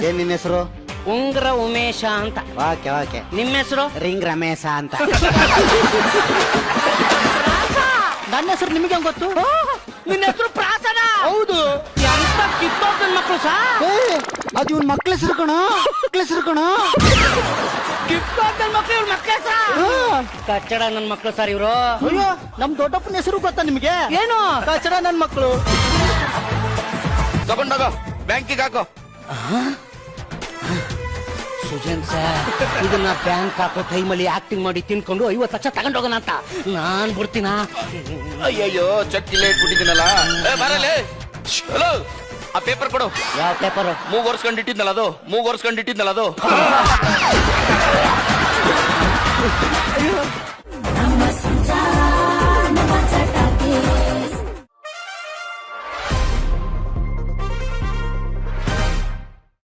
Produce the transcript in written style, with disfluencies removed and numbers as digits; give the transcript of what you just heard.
ಏನ್ ನಿನ್ನ ಹೆಸರು? ಉಂಗ್ರ ಉಮೇಶ ಅಂತ. Okay okay. ನಿಮ್ಮ ಹೆಸರು? ರಿಂಗ್ ರಮೇಶ ಅಂತ. ನನ್ನ ಹೆಸರು ನಿಮಗೆ ಗೊತ್ತು? ನಿನ್ನ ಹೆಸರು ಪ್ರಾಸನ? ಹೌದು. ಎಂತ ಕಿತ್ತೋದ್ ನನ್ ಮಕ್ಳು ಸಾ? ಅದು ಇವನ್ ಮಕ್ಳ ಹೆಸರು ಕಣ, ಮಕ್ಳ ಹೆಸರು ಕಣ. ಕಿತ್ತೋದ್ ನನ್ ಮಕ್ಳು ಇವ್ರ ಮಕ್ಳ ಸಾ? ಕಚ್ಚಡ ನನ್ ಮಕ್ಳು ಸರ್ ಇವ್ರು. ಅಯ್ಯೋ, ನಮ್ ದೊಡ್ಡಪ್ಪನ ಹೆಸರು ಗೊತ್ತಾ ನಿಮ್ಗೆ? ಏನು? ಕಚಡ ನನ್ ಮಕ್ಳು. ತಗೊಂಡೋಗ ಬ್ಯಾಂಕಿಗೆ ಹಾಕೋ. ಸುಜನ್ ಸರ್, ಇದನ್ನ ಬ್ಯಾಂಕ್ ಹಾಕೋ ಟೈಮಲ್ಲಿ ಆಕ್ಟಿಂಗ್ ಮಾಡಿ ತಿನ್ಕೊಂಡು 50 ಲಕ್ಷ ತಗೊಂಡೋಗೋಣ ಅಂತ ನಾನ್ ಬಿಡ್ತೀನ. ಅಯ್ಯಯ್ಯೋ, ಚೆಕ್ ಇಲ್ಲೇ ಇಟ್ಬಿಟ್ಟಿದ್ದೀನಲ್ಲ. ಬರಲೇ. ಹಲೋ, ಆ ಪೇಪರ್ ಕೊಡು. ಯಾವ ಪೇಪರ್? ಮೂಗ್ ಒರ್ಸ್ಕೊಂಡಿಟ್ಟಿದ್ನಲ್ಲ ಅದು, ಮೂಗ್ ಒರ್ಸ್ಕೊಂಡಿಟ್ಟಿದ್ನಲ್ಲ ಅದು. ನಮ್ಮ